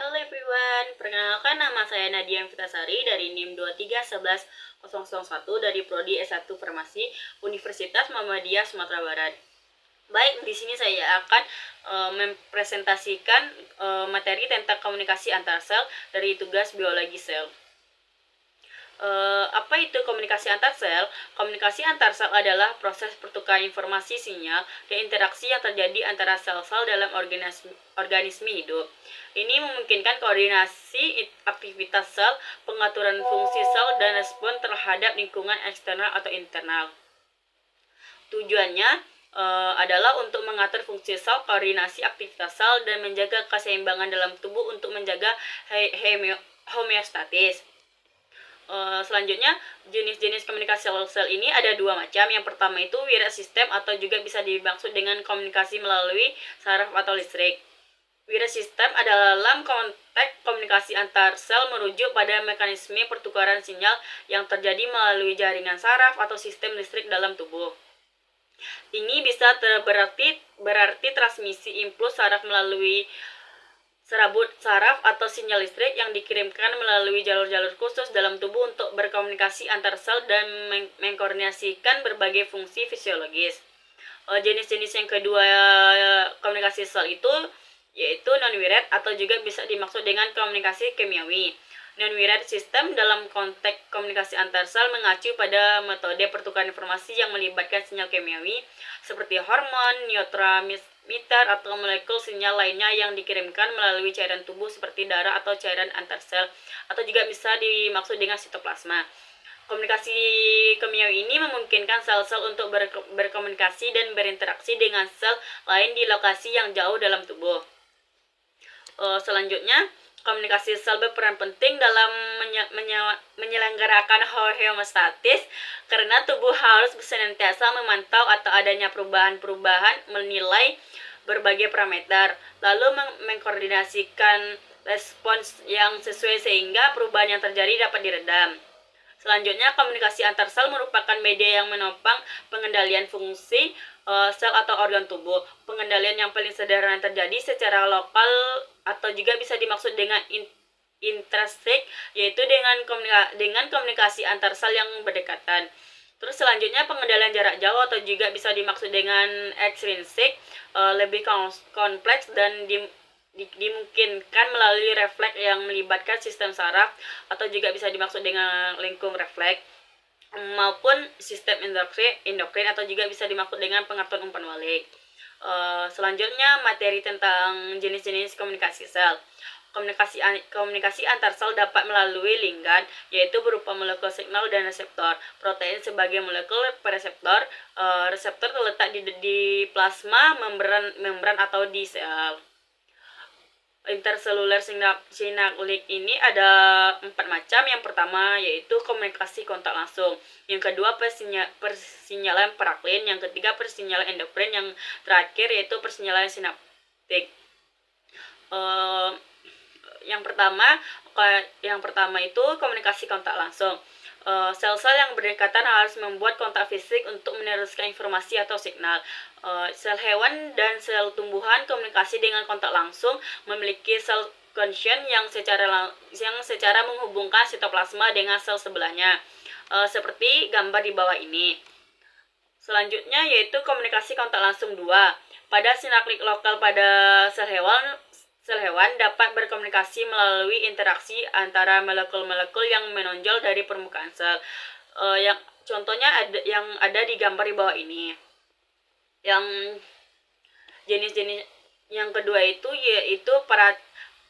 Halo everyone, perkenalkan nama saya Nadia Fitasari dari NIM 2311001 dari Prodi S1 Farmasi Universitas Muhammadiyah Sumatera Barat. Baik, di sini saya akan mempresentasikan materi tentang komunikasi antar sel dari tugas biologi sel. Apa itu komunikasi antar sel? Komunikasi antar sel adalah proses pertukaran informasi, sinyal, dan interaksi yang terjadi antara sel-sel dalam organisme hidup. Ini memungkinkan koordinasi aktivitas sel, pengaturan fungsi sel, dan respon terhadap lingkungan eksternal atau internal. Tujuannya adalah untuk mengatur fungsi sel, koordinasi aktivitas sel, dan menjaga keseimbangan dalam tubuh untuk menjaga homeostatis. Selanjutnya, jenis-jenis komunikasi sel ini ada dua macam. Yang pertama itu wira sistem atau juga bisa dimaksud dengan komunikasi melalui saraf atau listrik. Wira sistem adalah dalam konteks komunikasi antar sel merujuk pada mekanisme pertukaran sinyal yang terjadi melalui jaringan saraf atau sistem listrik dalam tubuh. Ini bisa berarti transmisi impuls saraf melalui serabut saraf atau sinyal listrik yang dikirimkan melalui jalur-jalur khusus dalam tubuh untuk berkomunikasi antar sel dan mengkoordinasikan berbagai fungsi fisiologis. Jenis-jenis yang kedua komunikasi sel itu yaitu non-wired atau juga bisa dimaksud dengan komunikasi kimiawi. Non-wired system dalam konteks komunikasi antar sel mengacu pada metode pertukaran informasi yang melibatkan sinyal kimiawi seperti hormon, neurotransmitter, atau molekul sinyal lainnya yang dikirimkan melalui cairan tubuh seperti darah atau cairan antar sel, atau juga bisa dimaksud dengan sitoplasma. Komunikasi kimiawi ini memungkinkan sel-sel untuk berkomunikasi dan berinteraksi dengan sel lain di lokasi yang jauh dalam tubuh. Selanjutnya, komunikasi sel berperan penting dalam menyelenggarakan homeostatis karena tubuh harus senantiasa memantau atau adanya perubahan-perubahan, menilai berbagai parameter, lalu mengkoordinasikan respons yang sesuai sehingga perubahan yang terjadi dapat diredam. Selanjutnya, komunikasi antar sel merupakan media yang menopang pengendalian fungsi sel atau organ tubuh. Pengendalian yang paling sederhana terjadi secara lokal atau juga bisa dimaksud dengan intrinsik, yaitu dengan komunikasi antar sel yang berdekatan. Terus selanjutnya, pengendalian jarak jauh atau juga bisa dimaksud dengan ekstrinsik, lebih kompleks dan dimungkinkan melalui refleks yang melibatkan sistem saraf atau juga bisa dimaksud dengan lingkung refleks maupun sistem endokrin atau juga bisa dimaksud dengan pengaturan umpan balik. Selanjutnya, materi tentang jenis-jenis komunikasi sel. Komunikasi antar sel dapat melalui linggan, yaitu berupa molekul signal dan reseptor. Protein sebagai molekul reseptor. Reseptor terletak di plasma, membran atau di sel. Interselular sinaklik ini ada 4 macam. Yang pertama yaitu komunikasi kontak langsung, yang kedua persinyalan paraklin, yang ketiga persinyalan endokrin, yang terakhir yaitu persinyalan sinaptik. Yang pertama itu komunikasi kontak langsung. Sel-sel yang berdekatan harus membuat kontak fisik untuk meneruskan informasi atau signal. Sel hewan dan sel tumbuhan komunikasi dengan kontak langsung memiliki sel connection yang secara menghubungkan sitoplasma dengan sel sebelahnya, seperti gambar di bawah ini. Selanjutnya yaitu komunikasi kontak langsung 2. Pada sinaklik lokal pada sel hewan dapat berkomunikasi melalui interaksi antara molekul-molekul yang menonjol dari permukaan sel. Yang contohnya yang ada di gambar di bawah ini. Yang jenis-jenis yang kedua itu yaitu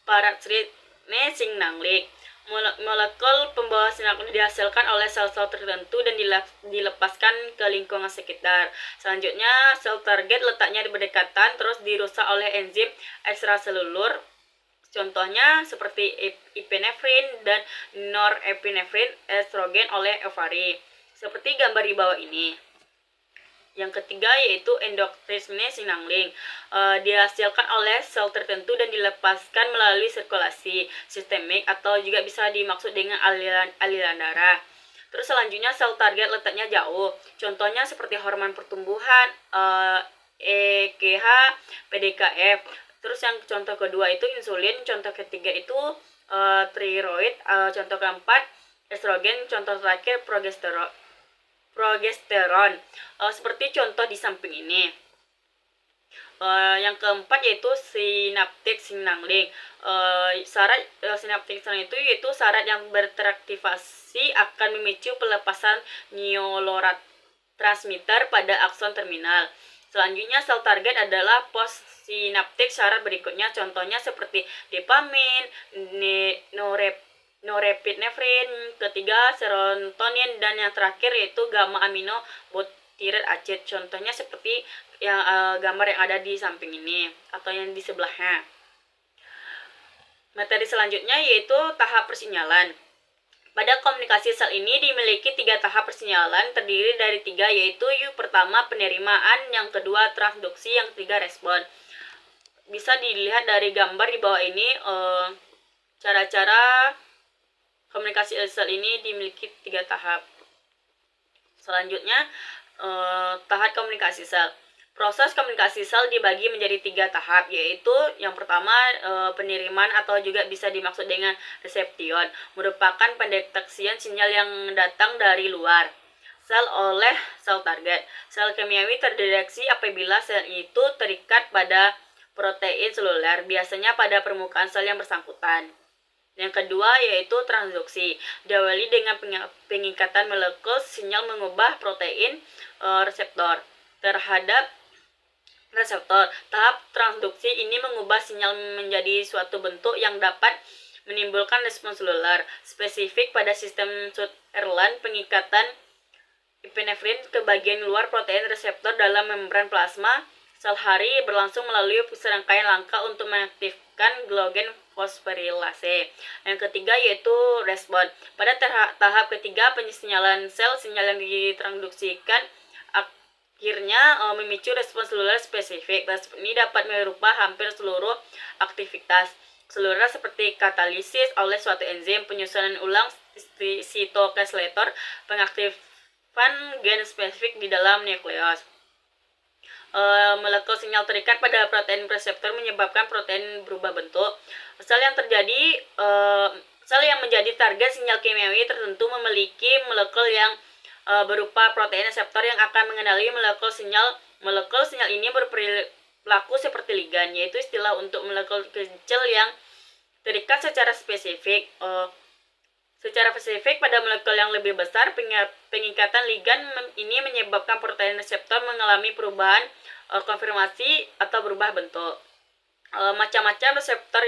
parathreadne sinaklik. Molekul pembawa sinaklik dihasilkan oleh sel-sel tertentu dan dilepaskan ke lingkungan sekitar. Selanjutnya, sel target letaknya berdekatan terus dirusak oleh enzim ekstraselulur. Contohnya seperti epinefrin dan norepinefrin, estrogen oleh ovari. Seperti gambar di bawah ini. Yang ketiga yaitu endokrinsme sinaklik. Dihasilkan oleh sel tertentu dan dilepaskan melalui sirkulasi sistemik atau juga bisa dimaksud dengan aliran darah. Terus selanjutnya, sel target letaknya jauh. Contohnya seperti hormon pertumbuhan, EGH, PDKF. Terus yang contoh kedua itu insulin, contoh ketiga itu tiroid, contoh keempat estrogen, contoh terakhir progesteron. Seperti contoh di samping ini. Yang keempat yaitu sinaptik signaling. Syarat sinaptik signaling itu yaitu syarat yang beraktivasi akan memicu pelepasan neurotransmitter pada akson terminal. Selanjutnya sel target adalah postsinaptik. Syarat berikutnya contohnya seperti dopamin, norepinefrin, ketiga serotonin, dan yang terakhir yaitu gamma amino butyric acid. Contohnya seperti yang gambar yang ada di samping ini atau yang di sebelahnya. Materi selanjutnya yaitu tahap persinyalan. Pada komunikasi sel ini dimiliki 3 tahap persinyalan, terdiri dari 3, yaitu yang pertama penerimaan, yang kedua transduksi, yang ketiga respon. Bisa dilihat dari gambar di bawah ini, cara-cara komunikasi sel ini dimiliki 3 tahap. Selanjutnya, tahap komunikasi sel. Proses komunikasi sel dibagi menjadi 3 tahap, yaitu yang pertama penerimaan atau juga bisa dimaksud dengan reseption, merupakan pendeteksian sinyal yang datang dari luar sel oleh sel target. Sel kimiawi terdeteksi apabila sel itu terikat pada protein seluler, biasanya pada permukaan sel yang bersangkutan. Yang kedua yaitu transduksi, diawali dengan pengikatan molekul sinyal mengubah protein reseptor terhadap reseptor. Tahap transduksi ini mengubah sinyal menjadi suatu bentuk yang dapat menimbulkan respons seluler spesifik pada sistem Sutherland. Pengikatan epinefrin ke bagian luar protein reseptor dalam membran plasma sel hari berlangsung melalui serangkaian langkah untuk mengaktifkan glogen fosforilase. Yang ketiga yaitu respon. Pada tahap ketiga pensinyalan sel, sinyal yang ditransduksikan akhirnya memicu respons seluler spesifik. Respons ini dapat merubah hampir seluruh aktivitas seluler seperti katalisis oleh suatu enzim, penyusunan ulang sitokasletor, pengaktifan gen spesifik di dalam nukleus. Molekul sinyal terikat pada protein reseptor menyebabkan protein berubah bentuk. Sel yang menjadi target sinyal kimiawi tertentu memiliki molekul yang berupa protein reseptor yang akan mengenali molekul sinyal. Molekul sinyal ini berperilaku seperti ligan, yaitu istilah untuk molekul kecil yang terikat secara spesifik. Secara spesifik pada molekul yang lebih besar, pengikatan ligan ini menyebabkan protein reseptor mengalami perubahan konfirmasi atau berubah bentuk. Macam-macam reseptor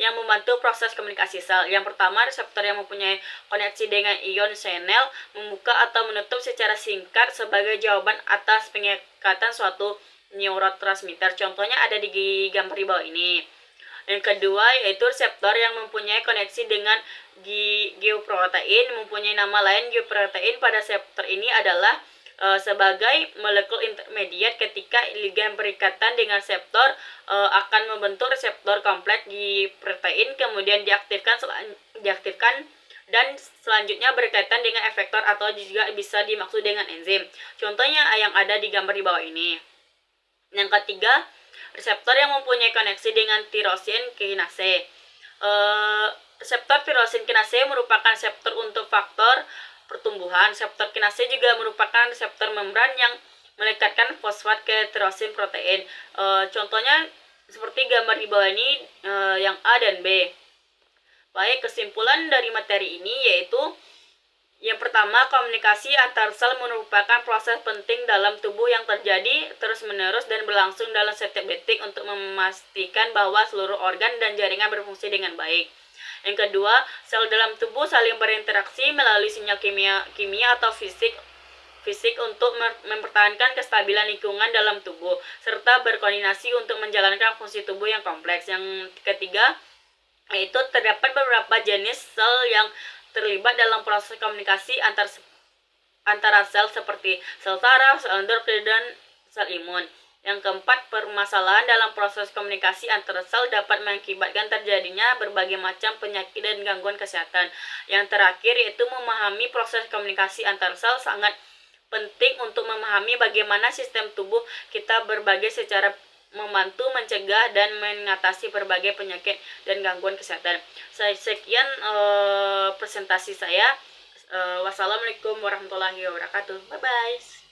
yang membantu proses komunikasi sel. Yang pertama, reseptor yang mempunyai koneksi dengan ion channel, membuka atau menutup secara singkat sebagai jawaban atas pengikatan suatu neurotransmitter. Contohnya ada di gambar di bawah ini. Yang kedua yaitu reseptor yang mempunyai koneksi dengan geoprotein, mempunyai nama lain. Geoprotein pada reseptor ini adalah sebagai molekul intermediat ketika ligan berikatan dengan reseptor akan membentuk reseptor kompleks di protein, kemudian diaktifkan dan selanjutnya berkaitan dengan efektor atau juga bisa dimaksud dengan enzim. Contohnya yang ada di gambar di bawah ini. Yang ketiga, reseptor yang mempunyai koneksi dengan tirosin kinase. Reseptor tirosin kinase merupakan reseptor untuk faktor pertumbuhan. Reseptor kinase juga merupakan reseptor membran yang melekatkan fosfat ke tirosin protein. Contohnya seperti gambar di bawah ini yang A dan B. Baik, kesimpulan dari materi ini yaitu yang pertama, komunikasi antar sel merupakan proses penting dalam tubuh yang terjadi terus-menerus dan berlangsung dalam setiap detik untuk memastikan bahwa seluruh organ dan jaringan berfungsi dengan baik. Yang kedua, sel dalam tubuh saling berinteraksi melalui sinyal kimia atau fisik untuk mempertahankan kestabilan lingkungan dalam tubuh serta berkoordinasi untuk menjalankan fungsi tubuh yang kompleks. Yang ketiga, yaitu terdapat beberapa jenis sel yang terlibat dalam proses komunikasi antara sel seperti sel saraf, sel endokrin, dan sel imun. Yang keempat, permasalahan dalam proses komunikasi antara sel dapat mengakibatkan terjadinya berbagai macam penyakit dan gangguan kesehatan. Yang terakhir yaitu memahami proses komunikasi antar sel sangat penting untuk memahami bagaimana sistem tubuh kita berbagi secara membantu mencegah dan mengatasi berbagai penyakit dan gangguan kesehatan. Sekian presentasi saya. Wassalamualaikum warahmatullahi wabarakatuh. Bye bye.